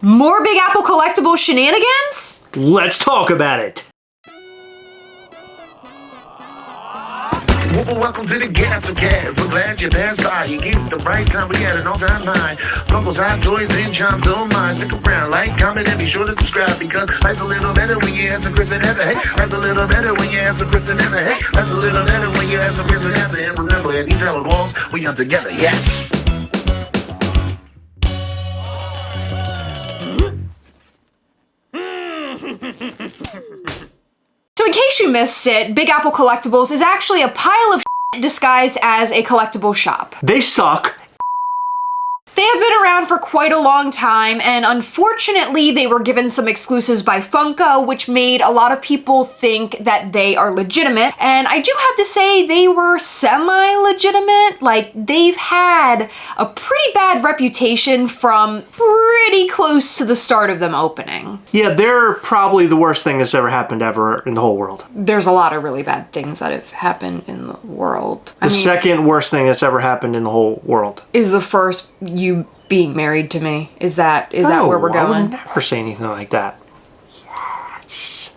More Big Apple Collectibles shenanigans? Let's talk about it. Welcome to the Gastlecast. We're glad you're there. You get the right time. We had an all-time high. Funko's hot toys and charms on mine. Stick around, like, comment, and be sure to subscribe because life's a little better when you answer Chris and Heather. Hey, life's a little better when you answer Chris and Heather. Hey, life's a little better when you answer Chris and Heather. And remember, at these hell along, we are together. Yes. So in case you missed it, Big Apple Collectibles is actually a pile of shit disguised as a collectible shop. They suck. They have been around for quite a long time, and unfortunately they were given some exclusives by Funko, which made a lot of people think that they are legitimate. And I do have to say they were semi-legitimate. Like, they've had a pretty bad reputation from pretty close to the start of them opening. Yeah, they're probably the worst thing that's ever happened ever in the whole world. There's a lot of really bad things that have happened in the world. The second worst thing that's ever happened in the whole world is the first you being married to me. Is that where we're going? I would never say anything like that. Yes.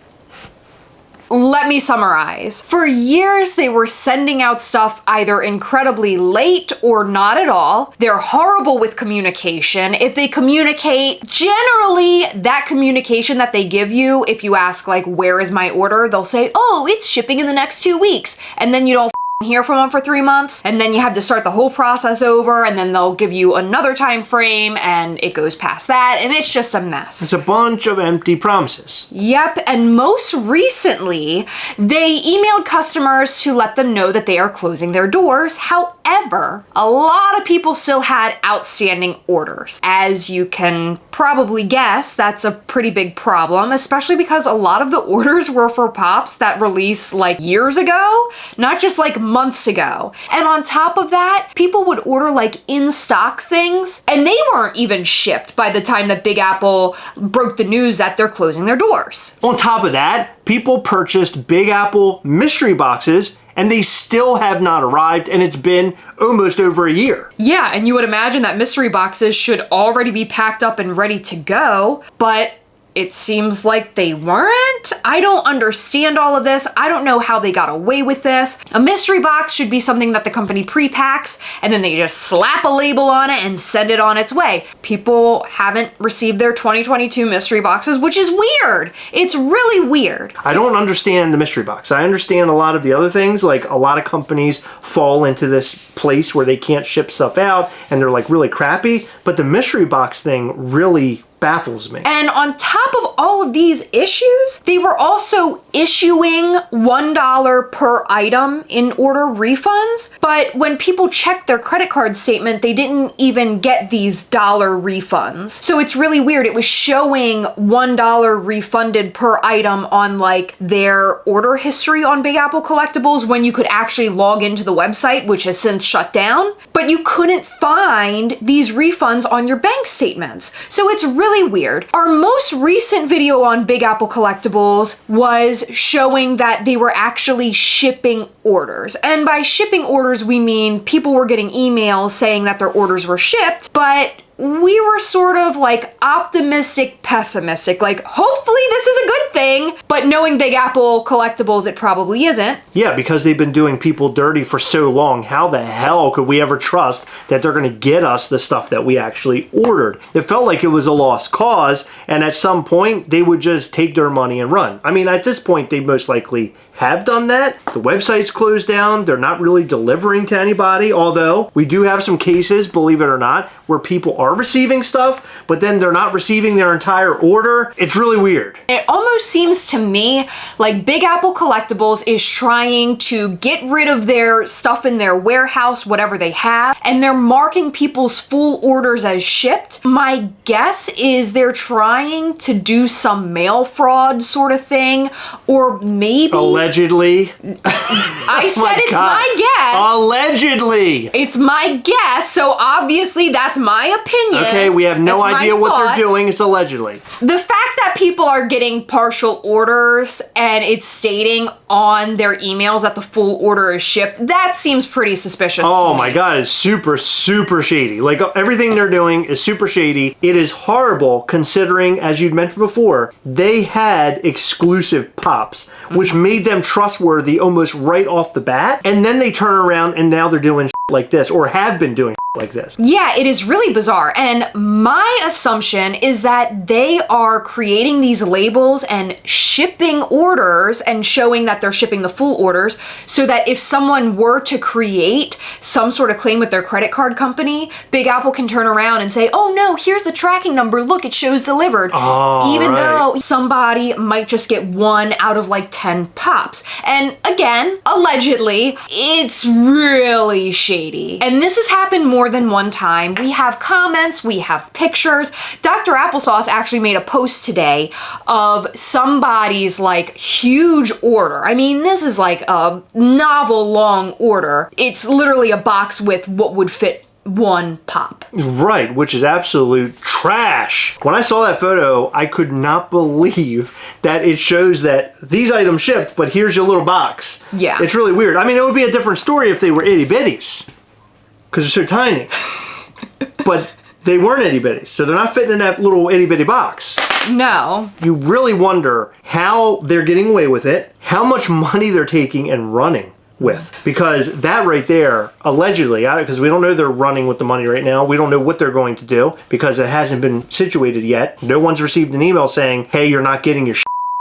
Let me summarize. For years, they were sending out stuff either incredibly late or not at all. They're horrible with communication. If they communicate, generally that communication that they give you, if you ask like, where is my order? They'll say, oh, it's shipping in the next 2 weeks. And then you don't hear from them for 3 months, and then you have to start the whole process over, and then they'll give you another time frame, and it goes past that, and it's just a mess. It's a bunch of empty promises. Yep, and most recently, they emailed customers to let them know that they are closing their doors. However, a lot of people still had outstanding orders. As you can probably guess, that's a pretty big problem, especially because a lot of the orders were for Pops that released like years ago, not just like months ago. And on top of that, people would order like in-stock things, and they weren't even shipped by the time that Big Apple broke the news that they're closing their doors. On top of that, people purchased Big Apple mystery boxes and they still have not arrived, and it's been almost over a year. Yeah, and you would imagine that mystery boxes should already be packed up and ready to go, but it seems like they weren't. I don't understand all of this. I don't know how they got away with this. A mystery box should be something that the company pre-packs, and then they just slap a label on it and send it on its way. People haven't received their 2022 mystery boxes, which is weird. It's really weird. I don't understand the mystery box. I understand a lot of the other things, like a lot of companies fall into this place where they can't ship stuff out and they're like really crappy, but the mystery box thing really baffles me. And on top of all of these issues, they were also issuing $1 per item in order refunds. But when people checked their credit card statement, they didn't even get these dollar refunds. So it's really weird. It was showing $1 refunded per item on like their order history on Big Apple Collectibles when you could actually log into the website, which has since shut down. But you couldn't find these refunds on your bank statements. So it's really weird. Our most recent video on Big Apple Collectibles was showing that they were actually shipping orders. And by shipping orders, we mean people were getting emails saying that their orders were shipped, but we were sort of like optimistic, pessimistic, like hopefully this is a good thing, but knowing Big Apple Collectibles, it probably isn't. Yeah, because they've been doing people dirty for so long. How the hell could we ever trust that they're going to get us the stuff that we actually ordered? It felt like it was a lost cause, and at some point they would just take their money and run. I mean, at this point they most likely have done that. The website's closed down. They're not really delivering to anybody, although we do have some cases, believe it or not, where people are receiving stuff, but then they're not receiving their entire order. It's really weird. It almost seems to me like Big Apple Collectibles is trying to get rid of their stuff in their warehouse, whatever they have, and they're marking people's full orders as shipped. My guess is they're trying to do some mail fraud sort of thing, or maybe... Allegedly. I said it's my guess. Allegedly. It's my guess, so obviously that's my opinion. Okay, we have no idea what they're doing. It's allegedly. The fact that people are getting partial orders and it's stating on their emails that the full order is shipped, that seems pretty suspicious. Oh my God, it's super, super shady. Like everything they're doing is super shady. It is horrible considering, as you'd mentioned before, they had exclusive pops, which made them trustworthy almost right off the bat. And then they turn around and now they're doing like this, or have been doing like this. Yeah, it is really bizarre. And my assumption is that they are creating these labels and shipping orders and showing that they're shipping the full orders so that if someone were to create some sort of claim with their credit card company, Big Apple can turn around and say, oh no, here's the tracking number. Look, it shows delivered. Even though somebody might just get 1 out of like 10 pops. And again, allegedly, it's really shady. And this has happened more than one time. We have comments, we have pictures. Dr. Applesauce actually made a post today of somebody's like huge order. I mean, this is like a novel long order. It's literally a box with what would fit 1 pop. Right, which is absolute trash. When I saw that photo, I could not believe that it shows that these items shipped, but here's your little box. Yeah. It's really weird. I mean, it would be a different story if they were itty bitties, because they're so tiny. But they weren't itty bitties, so they're not fitting in that little itty bitty box. No. You really wonder how they're getting away with it, how much money they're taking and running with. Because that right there, allegedly, because we don't know they're running with the money right now, we don't know what they're going to do because it hasn't been situated yet. No one's received an email saying, hey, you're not getting your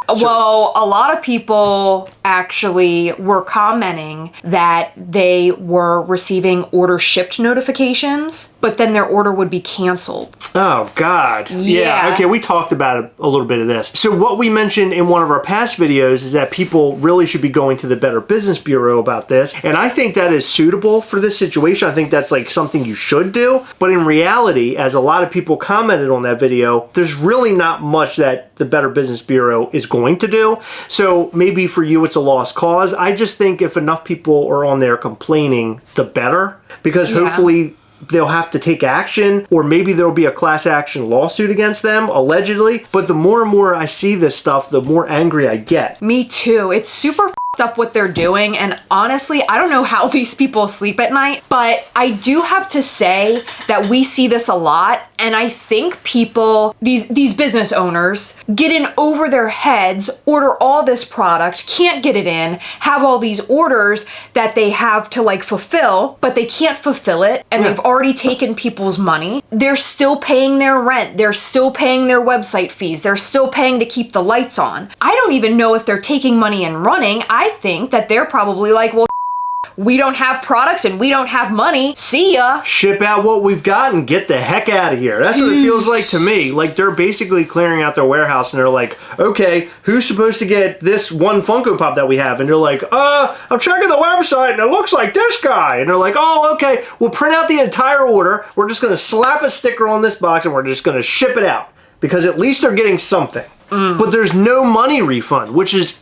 Well, a lot of people actually were commenting that they were receiving order shipped notifications, but then their order would be canceled. Oh, God. Yeah. Okay, we talked about a little bit of this. So what we mentioned in one of our past videos is that people really should be going to the Better Business Bureau about this. And I think that is suitable for this situation. I think that's like something you should do. But in reality, as a lot of people commented on that video, there's really not much that the Better Business Bureau is going to do. So maybe for you, it's a lost cause. I just think if enough people are on there complaining, the better. Because hopefully they'll have to take action, or maybe there'll be a class action lawsuit against them, allegedly. But the more and more I see this stuff, the more angry I get. Me too. It's super up what they're doing, and honestly, I don't know how these people sleep at night, but I do have to say that we see this a lot, and I think people, these business owners, get in over their heads, order all this product, can't get it in, have all these orders that they have to like fulfill, but they can't fulfill it, and they've already taken people's money. They're still paying their rent, they're still paying their website fees, they're still paying to keep the lights on. I don't even know if they're taking money and running. I think that they're probably like, well, we don't have products and we don't have money. See ya. Ship out what we've got and get the heck out of here. That's what it feels like to me. Like they're basically clearing out their warehouse and they're like, okay, who's supposed to get this one Funko Pop that we have? And they're like, I'm checking the website and it looks like this guy. And they're like, oh, okay, we'll print out the entire order. We're just going to slap a sticker on this box and we're just going to ship it out. Because at least they're getting something. But there's no money refund, which is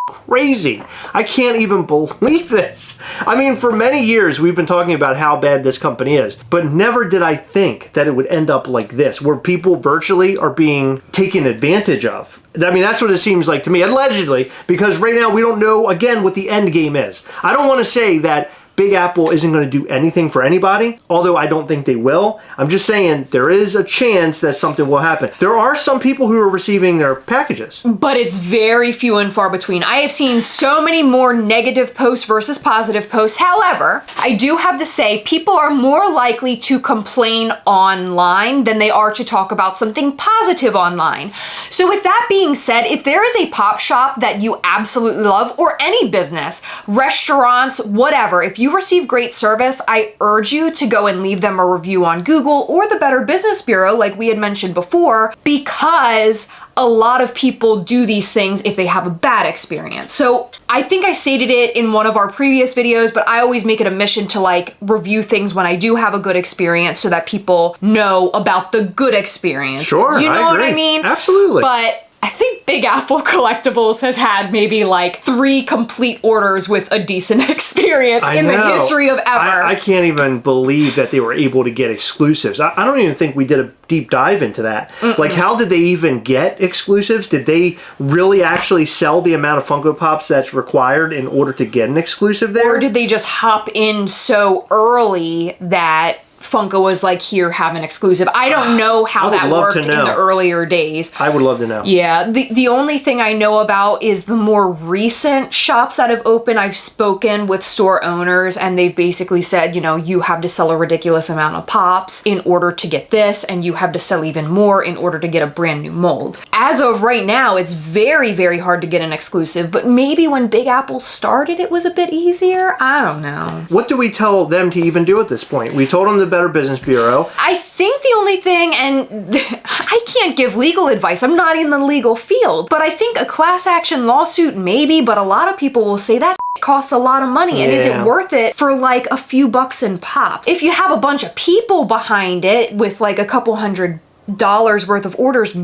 crazy. I can't even believe this. I mean, for many years we've been talking about how bad this company is, but never did I think that it would end up like this, where people virtually are being taken advantage of. I mean, that's what it seems like to me, allegedly, because right now we don't know, again, what the end game is. I don't want to say that Big Apple isn't going to do anything for anybody, although I don't think they will. I'm just saying there is a chance that something will happen. There are some people who are receiving their packages. But it's very few and far between. I have seen so many more negative posts versus positive posts. However, I do have to say people are more likely to complain online than they are to talk about something positive online. So with that being said, if there is a pop shop that you absolutely love, or any business, restaurants, whatever, if you receive great service, I urge you to go and leave them a review on Google or the Better Business Bureau, like we had mentioned before, because a lot of people do these things if they have a bad experience. So I think I stated it in one of our previous videos, but I always make it a mission to like review things when I do have a good experience so that people know about the good experience. Sure, you know I agree. what I mean? Absolutely. But I think Big Apple Collectibles has had maybe like 3 complete orders with a decent experience in the history of ever. I can't even believe that they were able to get exclusives. I don't even think we did a deep dive into that. Like, how did they even get exclusives? Did they really actually sell the amount of Funko Pops that's required in order to get an exclusive there? Or did they just hop in so early that Funko was like, here, have an exclusive? I don't know how that worked in the earlier days. I would love to know. Yeah, the only thing I know about is the more recent shops that have opened. I've spoken with store owners and they've basically said, you know, you have to sell a ridiculous amount of pops in order to get this, and you have to sell even more in order to get a brand new mold. As of right now, it's very, very hard to get an exclusive, but maybe when Big Apple started, it was a bit easier. I don't know. What do we tell them to even do at this point? We told them the Better Business Bureau. I think the only thing, and I can't give legal advice, I'm not in the legal field, but I think a class action lawsuit maybe, but a lot of people will say that costs a lot of money, and is it worth it for like a few bucks in pops? If you have a bunch of people behind it with like a couple $100 worth of orders,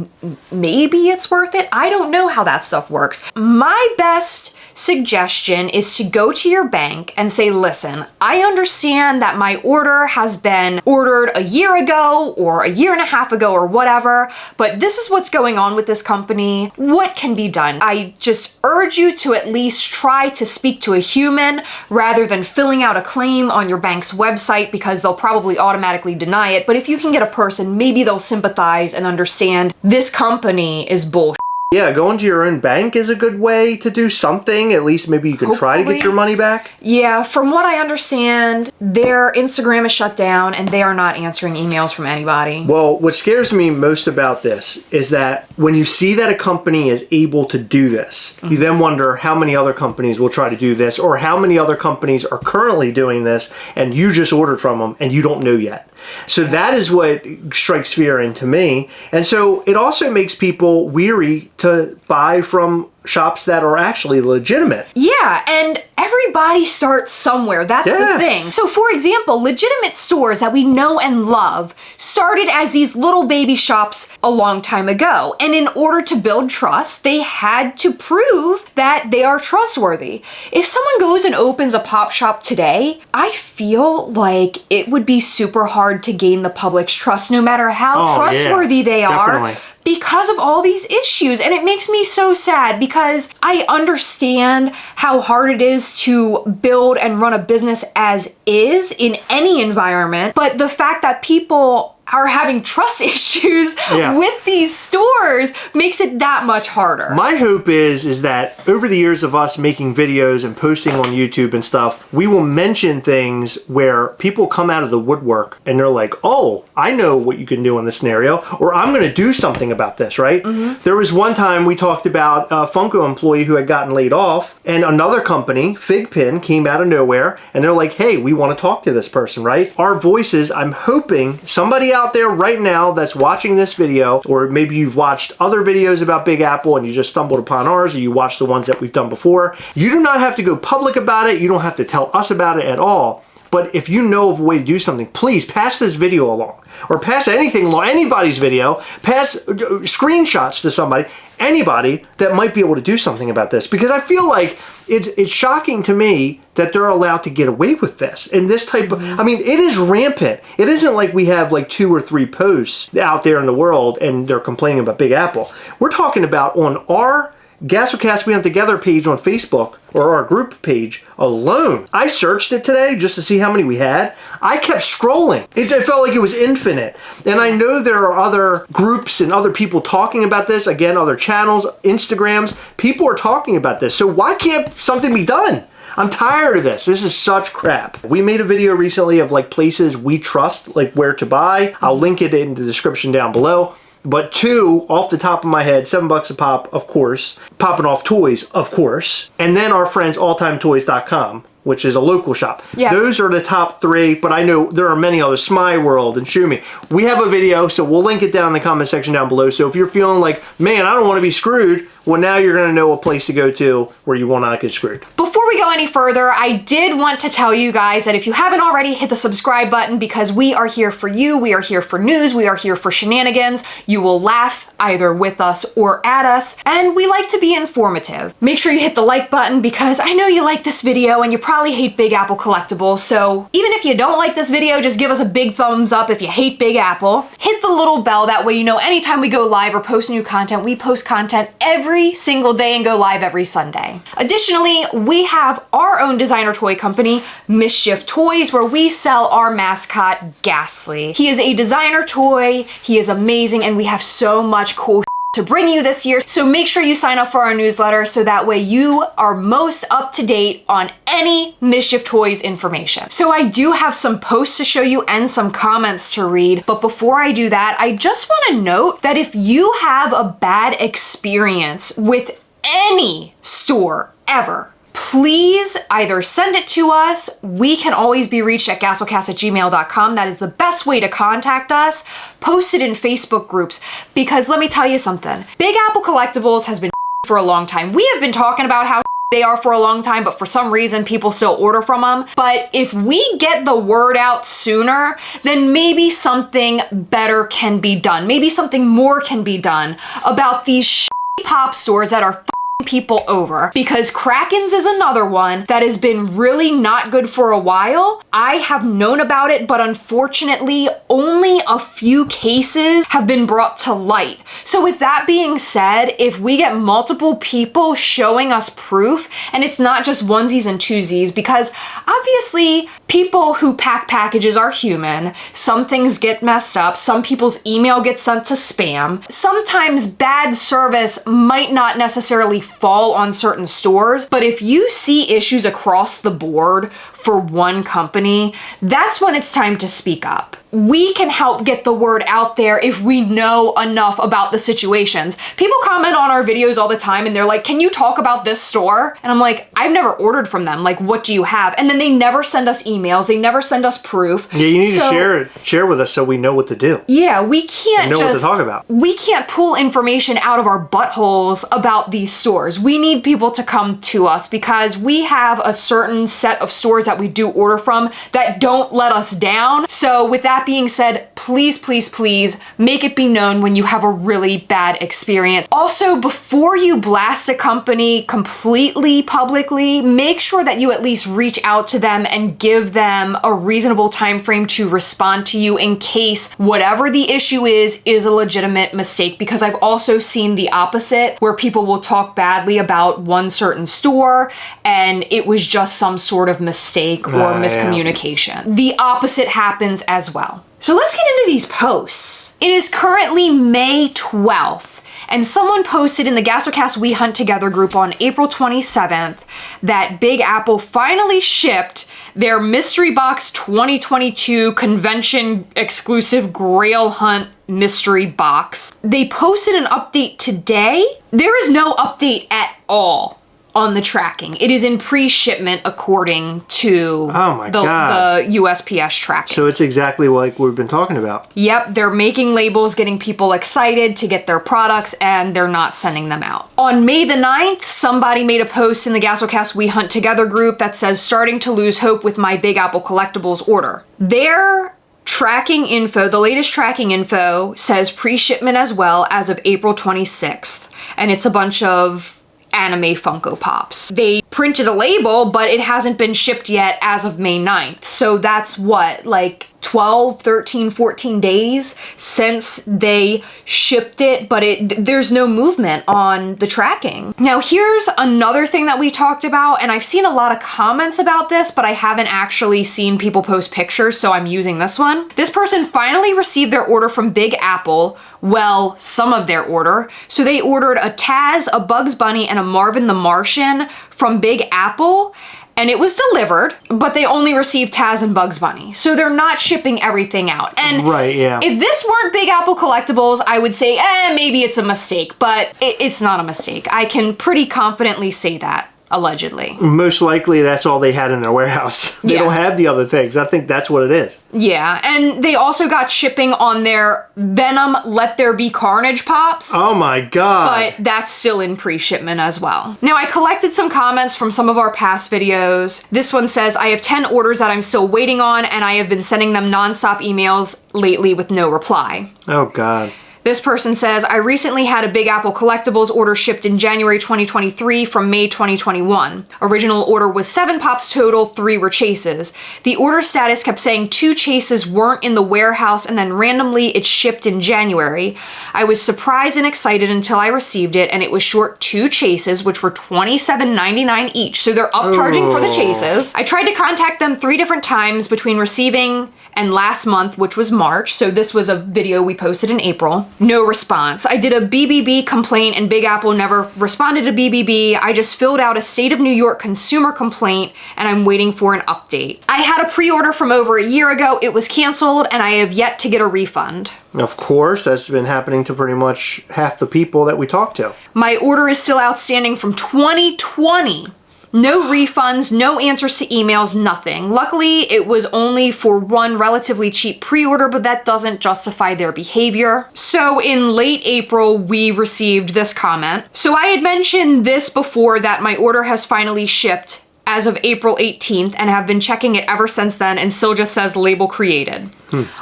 maybe it's worth it. I don't know how that stuff works. My best suggestion is to go to your bank and say, listen, I understand that my order has been ordered a year ago or a year and a half ago or whatever, but this is what's going on with this company. What can be done? I just urge you to at least try to speak to a human rather than filling out a claim on your bank's website, because they'll probably automatically deny it. But if you can get a person, maybe they'll sympathize and understand this company is bullshit. Yeah, going to your own bank is a good way to do something. At least maybe you can try to get your money back. Yeah, from what I understand, their Instagram is shut down and they are not answering emails from anybody. Well, what scares me most about this is that when you see that a company is able to do this, you then wonder how many other companies will try to do this, or how many other companies are currently doing this and you just ordered from them and you don't know yet. So that is what strikes fear into me. And so it also makes people weary to buy from shops that are actually legitimate. Yeah, and everybody starts somewhere. That's the thing. So for example, legitimate stores that we know and love started as these little baby shops a long time ago. And in order to build trust, they had to prove that they are trustworthy. If someone goes and opens a pop shop today, I feel like it would be super hard to gain the public's trust, no matter how trustworthy they are. Because of all these issues. And it makes me so sad, because I understand how hard it is to build and run a business as is in any environment, but the fact that people are having trust issues with these stores makes it that much harder. My hope is that over the years of us making videos and posting on YouTube and stuff, we will mention things where people come out of the woodwork and they're like, oh, I know what you can do in this scenario, or I'm going to do something about this, right? There was one time we talked about a Funko employee who had gotten laid off, and another company, POPPIN, came out of nowhere and they're like, hey, we want to talk to this person, right? Our voices, I'm hoping somebody out there right now that's watching this video, or maybe you've watched other videos about Big Apple and you just stumbled upon ours, or you watched the ones that we've done before. You do not have to go public about it. You don't have to tell us about it at all. But if you know of a way to do something, please pass this video along, or pass anything along, anybody's video, pass screenshots to somebody, anybody that might be able to do something about this. Because I feel like it's shocking to me that they're allowed to get away with this. And this type of, I mean, it is rampant. It isn't like we have like 2 or 3 posts out there in the world and they're complaining about Big Apple. We're talking about on our Gastlecast We Hunt Together page on Facebook, or our group page alone. I searched it today just to see how many we had. I kept scrolling. It felt like it was infinite. And I know there are other groups and other people talking about this. Again, other channels, Instagrams. People are talking about this. So why can't something be done? I'm tired of this. This is such crap. We made a video recently of like places we trust, like where to buy. I'll link it in the description down below. But 2, off the top of my head, $7 a pop, of course. Popping Off Toys, of course. And then our friends alltimetoys.com, which is a local shop. Yes. Those are the top 3, but I know there are many others. Smile World and Shoe Me. We have a video, so we'll link it down in the comment section down below. So if you're feeling like, man, I don't want to be screwed, well, now you're going to know a place to go to where you will not get screwed. Before we go any further, I did want to tell you guys that if you haven't already, hit the subscribe button because we are here for you. We are here for news. We are here for shenanigans. You will laugh either with us or at us, and we like to be informative. Make sure you hit the like button because I know you like this video and you probably hate Big Apple Collectibles, so even if you don't like this video, just give us a big thumbs up if you hate Big Apple. Hit the little bell, that way you know anytime we go live or post new content. We post content every single day and go live every Sunday. Additionally, we have our own designer toy company, Mischief Toys, where we sell our mascot, Ghastly. He is a designer toy, he is amazing, and we have so much cool to bring you this year. So make sure you sign up for our newsletter so that way you are most up to date on any Mischief Toys information. So I do have some posts to show you and some comments to read, but before I do that, I just want to note that if you have a bad experience with any store ever, please either send it to us. We can always be reached at gastlecast@gmail.com. That is the best way to contact us. Post it in Facebook groups because let me tell you something. Big Apple Collectibles has been for a long time. We have been talking about how they are for a long time, but for some reason people still order from them. But if we get the word out sooner, then maybe something better can be done. Maybe something more can be done about these pop stores that are people over, because Kraken's is another one that has been really not good for a while. I have known about it, but unfortunately only a few cases have been brought to light. So with that being said, if we get multiple people showing us proof, and it's not just onesies and twosies, because obviously people who pack packages are human. Some things get messed up. Some people's email gets sent to spam. Sometimes bad service might not necessarily fall on certain stores, but if you see issues across the board for one company, that's when it's time to speak up. We can help get the word out there if we know enough about the situations. People comment on our videos all the time and they're like, can you talk about this store? And I'm like, I've never ordered from them. Like, what do you have? And then they never send us emails. They never send us proof. Yeah, you need to share with us so we know what to do. Yeah, we can't know what to talk about. We can't pull information out of our buttholes about these stores. We need people to come to us because we have a certain set of stores that we do order from that don't let us down. So with that being said, please, please, please make it be known when you have a really bad experience. Also, before you blast a company completely publicly, make sure that you at least reach out to them and give them a reasonable time frame to respond to you in case whatever the issue is a legitimate mistake, because I've also seen the opposite where people will talk badly about one certain store and it was just some sort of mistake or miscommunication. Yeah. The opposite happens as well. So let's get into these posts. It is currently May 12th, and someone posted in the Gastlecast We Hunt Together group on April 27th that Big Apple finally shipped their Mystery Box 2022 convention exclusive Grail Hunt mystery box. They posted an update today. There is no update at all on the tracking. It is in pre-shipment according to the USPS tracking. So it's exactly like we've been talking about. Yep, they're making labels, getting people excited to get their products, and they're not sending them out. On May the 9th, somebody made a post in the Gastlecast We Hunt Together group that says, starting to lose hope with my Big Apple Collectibles order. Their tracking info, the latest tracking info, says pre-shipment as well as of April 26th. And it's a bunch of anime Funko Pops. They printed a label, but it hasn't been shipped yet as of May 9th. So that's what, like 12, 13, 14 days since they shipped it, but there's no movement on the tracking. Now here's another thing that we talked about, and I've seen a lot of comments about this, but I haven't actually seen people post pictures, so I'm using this one. This person finally received their order from Big Apple. Well, some of their order. So they ordered a Taz, a Bugs Bunny, and a Marvin the Martian from Big Apple, and it was delivered, but they only received Taz and Bugs Bunny. So they're not shipping everything out. And right, yeah. If this weren't Big Apple Collectibles, I would say, maybe it's a mistake, but it's not a mistake. I can pretty confidently say that. allegedly. Most likely that's all they had in their warehouse. They don't have the other things. I think that's what it is. Yeah, and they also got shipping on their Venom Let There Be Carnage pops. Oh my god. But that's still in pre-shipment as well. Now, I collected some comments from some of our past videos. This one says, I have 10 orders that I'm still waiting on, and I have been sending them nonstop emails lately with no reply. Oh god. This person says, I recently had a Big Apple Collectibles order shipped in January 2023 from May 2021. Original order was 7 pops total, 3 were chases. The order status kept saying 2 chases weren't in the warehouse, and then randomly it shipped in January. I was surprised and excited until I received it, and it was short 2 chases, which were $27.99 each. So they're upcharging for the chases. I tried to contact them 3 different times between receiving and last month, which was March. So this was a video we posted in April. No response. I did a BBB complaint and Big Apple never responded to BBB. I just filled out a State of New York consumer complaint and I'm waiting for an update. I had a pre-order from over a year ago. It was canceled and I have yet to get a refund. Of course, that's been happening to pretty much half the people that we talk to. My order is still outstanding from 2020. No refunds, no answers to emails, nothing. Luckily, it was only for one relatively cheap pre-order, but that doesn't justify their behavior. So in late April, we received this comment. So I had mentioned this before that my order has finally shipped as of April 18th and have been checking it ever since then and still just says label created.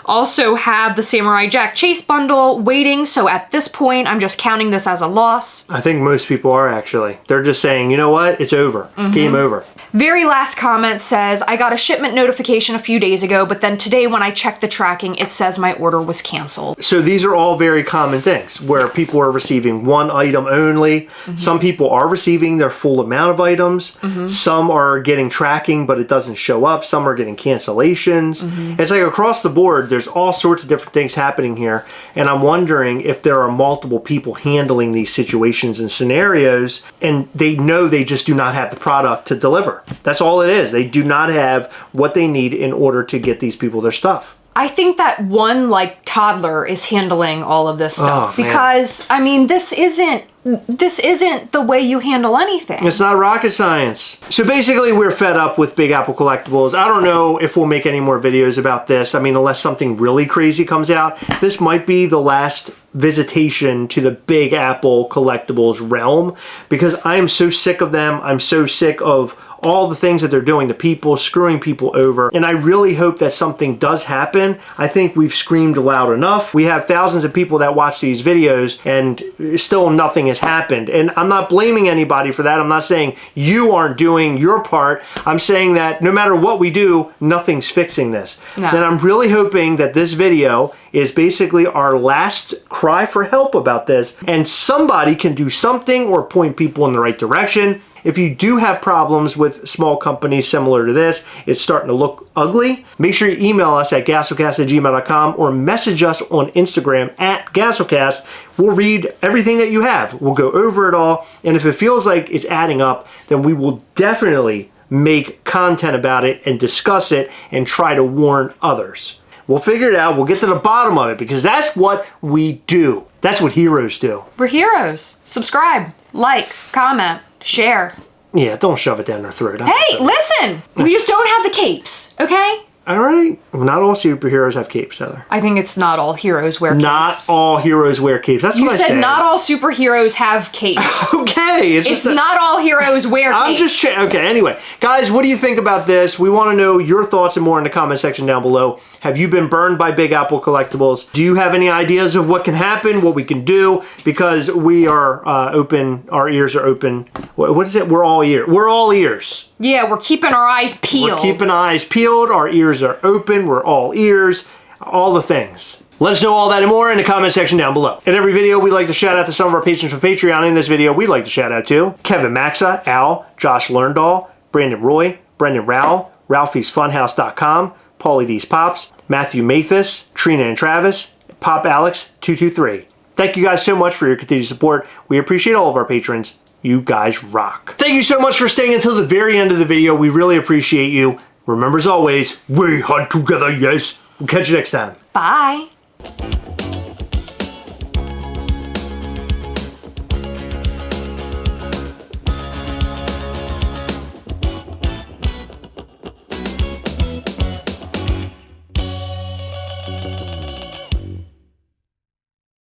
Also have the Samurai Jack Chase bundle waiting, so at this point I'm just counting this as a loss. I think most people are actually. They're just saying, you know what, it's over. Game over. Very last comment says, I got a shipment notification a few days ago, but then today when I checked the tracking, it says my order was canceled. So these are all very common things where people are receiving one item only. Some people are receiving their full amount of items. Some are getting tracking, but it doesn't show up. Some are getting cancellations. It's like across the board, there's all sorts of different things happening here. And I'm wondering if there are multiple people handling these situations and scenarios, and they know they just do not have the product to deliver. That's all it is. They do not have what they need in order to get these people their stuff. I think that one like toddler is handling all of this stuff Oh, man. because I mean this isn't the way you handle anything. It's not rocket science. So basically we're fed up with Big Apple Collectibles. I don't know if we'll make any more videos about this. I mean, unless something really crazy comes out, this might be the last visitation to the Big Apple Collectibles realm because I am so sick of them. I'm so sick of all the things that they're doing to people, screwing people over. And I really hope that something does happen. I think we've screamed loud enough. We have thousands of people that watch these videos and still nothing has happened. And I'm not blaming anybody for that. I'm not saying you aren't doing your part. I'm saying that no matter what we do, nothing's fixing this. No. Then I'm really hoping that this video is basically our last cry for help about this and somebody can do something or point people in the right direction. If you do have problems with small companies similar to this, it's starting to look ugly, make sure you email us at gastlecast@gmail.com or message us on Instagram at Gastlecast. We'll read everything that you have. We'll go over it all. And if it feels like it's adding up, then we will definitely make content about it and discuss it and try to warn others. We'll figure it out. We'll get to the bottom of it because that's what we do. That's what heroes do. We're heroes. Subscribe, like, comment, share. Yeah, don't shove it down their throat. Hey, listen! We just don't have the capes, okay? All right. Not all superheroes have capes, Heather. I think it's not all heroes wear capes. Not all heroes wear capes. That's You what I said said. not all superheroes have capes. Okay. It's not all heroes wear capes. I'm just okay. Anyway, guys, what do you think about this? We want to know your thoughts and more in the comment section down below. Have you been burned by Big Apple Collectibles? Do you have any ideas of what can happen, what we can do? Because we are open. Our ears are open. What is it? We're all ears. We're all ears. Yeah, we're keeping our eyes peeled. We're keeping eyes peeled. Our ears are open. We're all ears. All the things. Let us know all that and more in the comment section down below. In every video, we like to shout out to some of our patrons from Patreon. In this video, we'd like to shout out to Kevin Maxa, Al, Josh Lerndall, Brandon Roy, Brendan Rowell, Ralphie'sFunhouse.com, Paulie D's Pops, Matthew Mathis, Trina and Travis, Pop Alex 223. Thank you guys so much for your continued support. We appreciate all of our patrons. You guys rock. Thank you so much for staying until the very end of the video. We really appreciate you. Remember, as always, we hunt together, yes. We'll catch you next time. Bye.